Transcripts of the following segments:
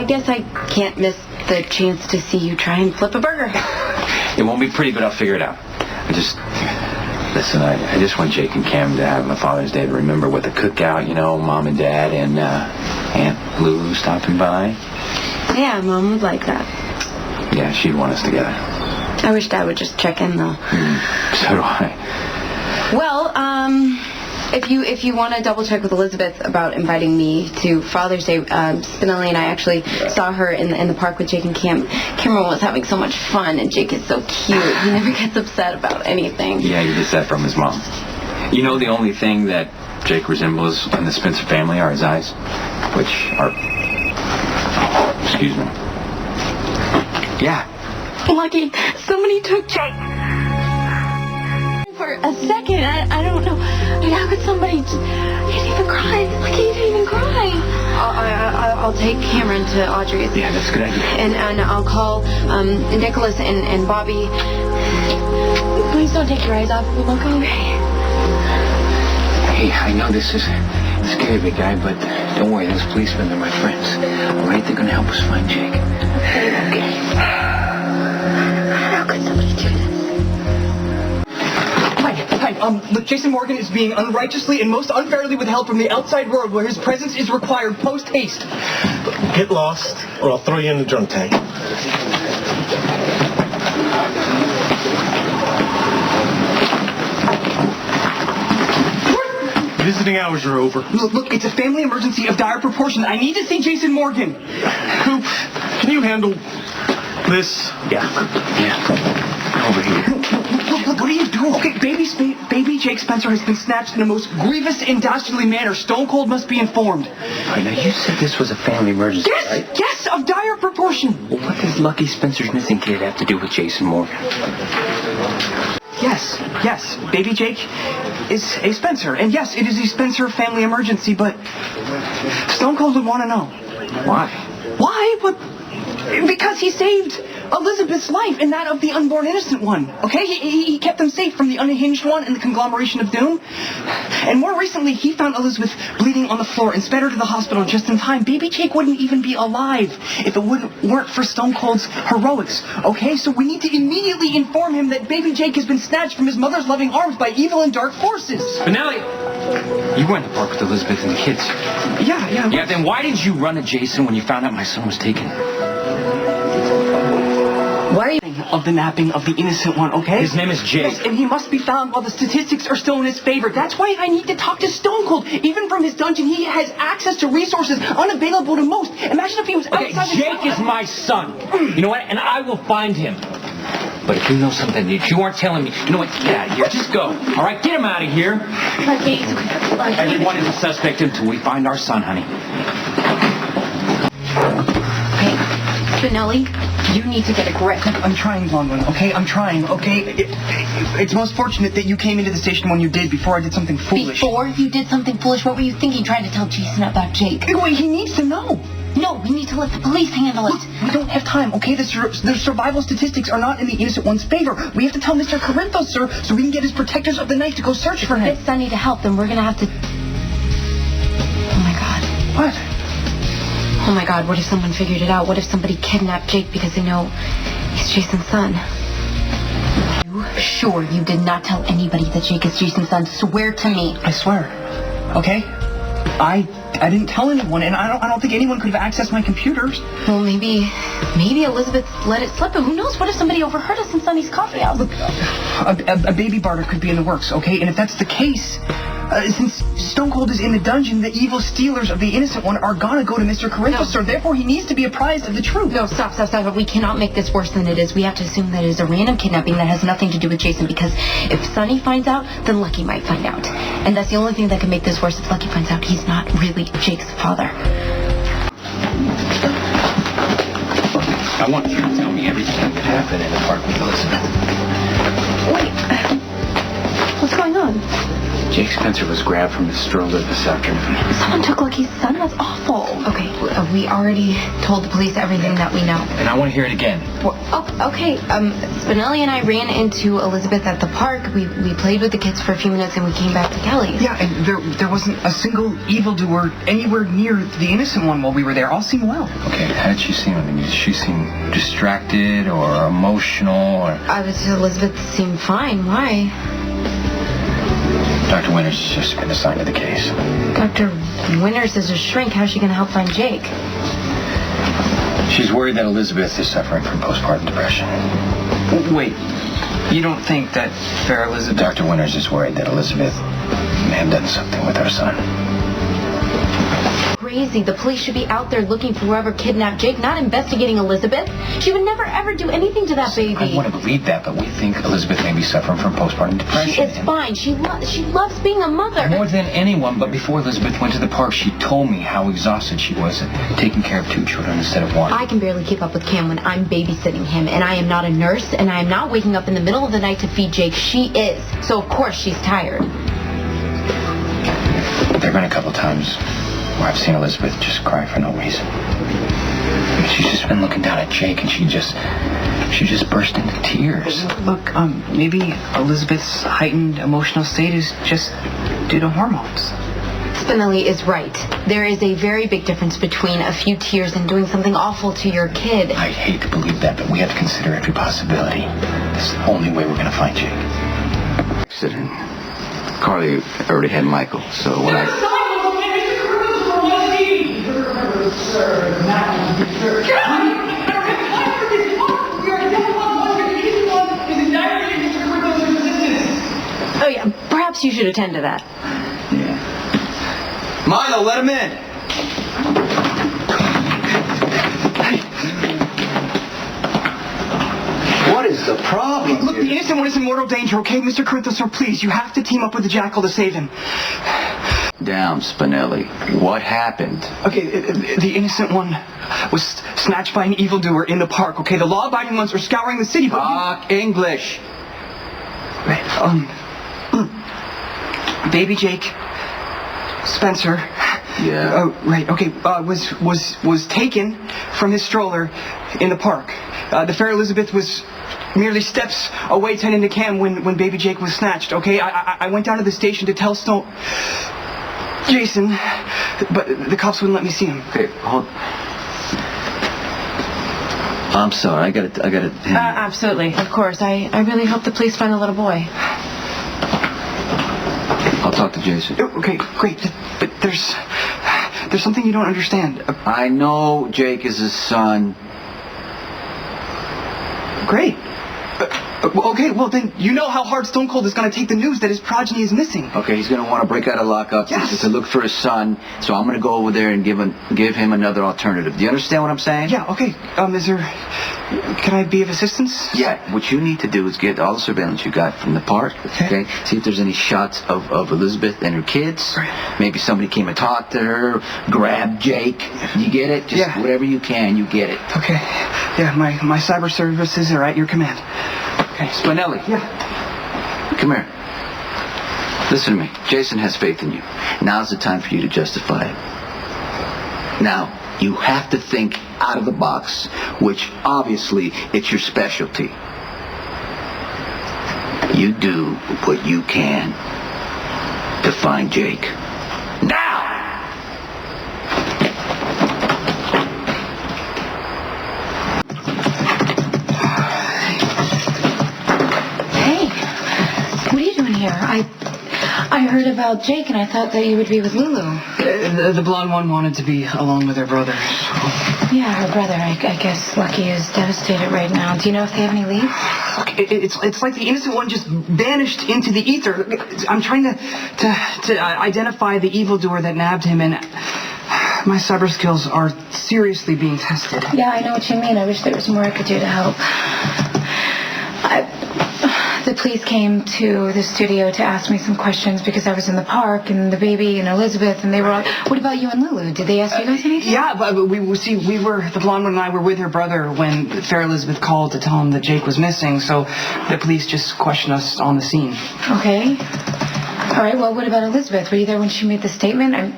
I guess I can't miss the chance to see you try and flip a burger. It won't be pretty, but I'll figure it out. Listen, I just want Jake and Cam to have a Father's Day to remember with a cookout, Mom and Dad and Aunt Lulu stopping by. Yeah, Mom would like that. Yeah, she'd want us together. I wish Dad would just check in, though. So do I. Well, if you want to double check with Elizabeth about inviting me to Father's Day, Spinelli and I actually saw her in the park with Jake and Cam. Cameron was having so much fun, and Jake is so cute. He never gets upset about anything. Yeah, he gets that from his mom. The only thing that Jake resembles in the Spencer family are his eyes, which are... Excuse me. Yeah. Lucky, somebody took Jake. For a second, I don't know. How could somebody... He didn't even cry. Lucky, he didn't even cry. I'll take Cameron to Audrey's. Yeah, that's a good idea. And I'll call Nicholas and Bobby. Please don't take your eyes off of him, okay? Hey, I know this is scary, big guy, but don't worry, those policemen, they're my friends. All right, they're gonna help us find Jake. Okay. How could somebody do this? Hi, look, Jason Morgan is being unrighteously and most unfairly withheld from the outside world where his presence is required post-haste. Get lost, or I'll throw you in the drunk tank. Visiting hours are over. Look, it's a family emergency of dire proportion. I need to see Jason Morgan. Coop, can you handle this? Yeah. Over here. Look, what are you doing? Okay, baby Jake Spencer has been snatched in the most grievous and dastardly manner. Stone Cold must be informed. All right, now you said this was a family emergency, right? Yes, of dire proportion. Well, what does Lucky Spencer's missing kid have to do with Jason Morgan? Yes, baby Jake is a Spencer. And yes, it is a Spencer family emergency, but Stone Cold would want to know. Why? Why? Because he saved Elizabeth's life and that of the unborn innocent one. Okay? He kept them safe from the unhinged one and the conglomeration of doom. And more recently, he found Elizabeth bleeding on the floor and sped her to the hospital just in time. Baby Jake wouldn't even be alive if it weren't for Stone Cold's heroics. Okay? So we need to immediately inform him that baby Jake has been snatched from his mother's loving arms by evil and dark forces. Spinelli! You went to the park with Elizabeth and the kids. Yeah. Yeah, then why did you run to Jason when you found out my son was taken? Why are you of the napping of the innocent one, okay? His name is Jake. Yes, and he must be found while the statistics are still in his favor. That's why I need to talk to Stone Cold. Even from his dungeon, he has access to resources unavailable to most. Imagine if he was outside Jake is my son. You know what? And I will find him. But if you know something that you aren't telling me, you know what? Get out of here. Just go. All right? Get him out of here. Everyone is a suspect until we find our son, honey. Hey, Spinelli, you need to get a grip. I'm trying, Longman, okay? I'm trying, okay? It's most fortunate that you came into the station when you did before I did something foolish. Before you did something foolish, what were you thinking trying to tell Jason about Jake? Wait, he needs to know. No, we need to let the police handle it. Look, we don't have time, okay? The survival statistics are not in the innocent one's favor. We have to tell Mr. Corinthos, sir, so we can get his protectors of the night to go search for him. If Sonny to help, then we're gonna have to... Oh my God. What? Oh my God, what if someone figured it out? What if somebody kidnapped Jake because they know he's Jason's son? Are you sure you did not tell anybody that Jake is Jason's son? Swear to me. I swear. Okay? I didn't tell anyone, and I don't think anyone could have accessed my computers. Well, maybe Elizabeth let it slip, but who knows? What if somebody overheard us in Sonny's coffee house? Look, a baby barter could be in the works, okay? And if that's the case, since Stone Cold is in the dungeon, the evil stealers of the innocent one are gonna go to Mr. Corinthos, sir. Therefore, he needs to be apprised of the truth. No, stop. We cannot make this worse than it is. We have to assume that it is a random kidnapping that has nothing to do with Jason, because if Sonny finds out, then Lucky might find out. And that's the only thing that can make this worse. If Lucky finds out he's not really Jake's father. I want you to tell me everything that happened in the park with Elizabeth. Wait. What's going on? Jake Spencer was grabbed from his stroller this afternoon. Someone took Lucky's son? That's awful. Okay, we already told the police everything that we know. And I want to hear it again. Okay, Spinelli and I ran into Elizabeth at the park. We played with the kids for a few minutes and we came back to Kelly's. Yeah, and there wasn't a single evildoer anywhere near the innocent one while we were there. All seemed well. Okay, how did she seem? I mean, did she seem distracted or emotional or... Elizabeth seemed fine. Why? Dr. Winters has just been assigned to the case. Dr. Winters is a shrink. How's she going to help find Jake? She's worried that Elizabeth is suffering from postpartum depression. Wait, you don't think that fair Elizabeth... Dr. Winters is worried that Elizabeth may have done something with our son. Crazy. The police should be out there looking for whoever kidnapped Jake, not investigating Elizabeth. She would never, ever do anything to that baby. I want to believe that, but we think Elizabeth may be suffering from postpartum depression. She is fine. She loves being a mother. More than anyone, but before Elizabeth went to the park, she told me how exhausted she was at taking care of 2 children instead of 1. I can barely keep up with Cam when I'm babysitting him, and I am not a nurse, and I am not waking up in the middle of the night to feed Jake. She is. So, of course, she's tired. There have been a couple times where I've seen Elizabeth just cry for no reason. She's just been looking down at Jake, and she just burst into tears. Look, maybe Elizabeth's heightened emotional state is just due to hormones. Spinelli is right. There is a very big difference between a few tears and doing something awful to your kid. I hate to believe that, but we have to consider every possibility. That's the only way we're going to find Jake. Accident. Carly already had Michael, so when I... Oh yeah, perhaps you should attend to that. Yeah. Milo, let him in. What is the problem? Look, the innocent one is in mortal danger, okay, Mr. Corinthos, sir? Please, you have to team up with the Jackal to save him. Down, Spinelli. What happened? Okay, the innocent one was snatched by an evildoer in the park, okay? The law-abiding ones are scouring the city, but... Talk English. Baby Jake Spencer... Yeah. Oh, right, okay, was taken from his stroller in the park. The fair Elizabeth was merely steps away tending to Cam when baby Jake was snatched, okay? I went down to the station to tell Jason, but the cops wouldn't let me see him. Okay, hold. I'm sorry, I got it. Absolutely, of course. I really hope the police find the little boy. I'll talk to Jason. Okay, great, but there's something you don't understand. I know Jake is his son. Great. Okay, well then, you know how hard Stone Cold is going to take the news that his progeny is missing. Okay, he's going to want to break out of lockup Yes. to look for his son, so I'm going to go over there and give him another alternative. Do you understand what I'm saying? Yeah, okay. Can I be of assistance? Yeah, what you need to do is get all the surveillance you got from the park, okay? See if there's any shots of Elizabeth and her kids. Right. Maybe somebody came and talked to her, grabbed Jake. You get it? Just whatever you can, you get it. Okay. Yeah, my cyber services are at your command. Okay, Spinelli. Yeah. Come here. Listen to me. Jason has faith in you. Now's the time for you to justify it. Now, you have to think out of the box, which obviously it's your specialty. You do what you can to find Jake. Now! I heard about Jake, and I thought that you would be with Lulu. The blonde one wanted to be along with her brother. Yeah, her brother. I guess Lucky is devastated right now. Do you know if they have any leads? Look, it's like the innocent one just vanished into the ether. I'm trying to identify the evildoer that nabbed him, and my cyber skills are seriously being tested. Yeah, I know what you mean. I wish there was more I could do to help. The police came to the studio to ask me some questions because I was in the park, and the baby and Elizabeth, and they were all... What about you and Lulu? Did they ask you guys anything? Yeah, but the blonde one and I were with her brother when fair Elizabeth called to tell him that Jake was missing, so the police just questioned us on the scene. Okay. All right, well, what about Elizabeth? Were you there when she made the statement?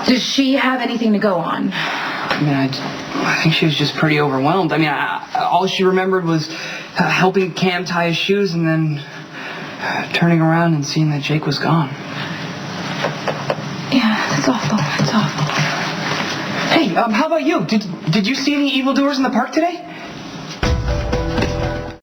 Does she have anything to go on? I mean, I think she was just pretty overwhelmed. I mean, all she remembered was helping Cam tie his shoes and then turning around and seeing that Jake was gone. Yeah, that's awful. That's awful. Hey, how about you? Did you see any evildoers in the park today?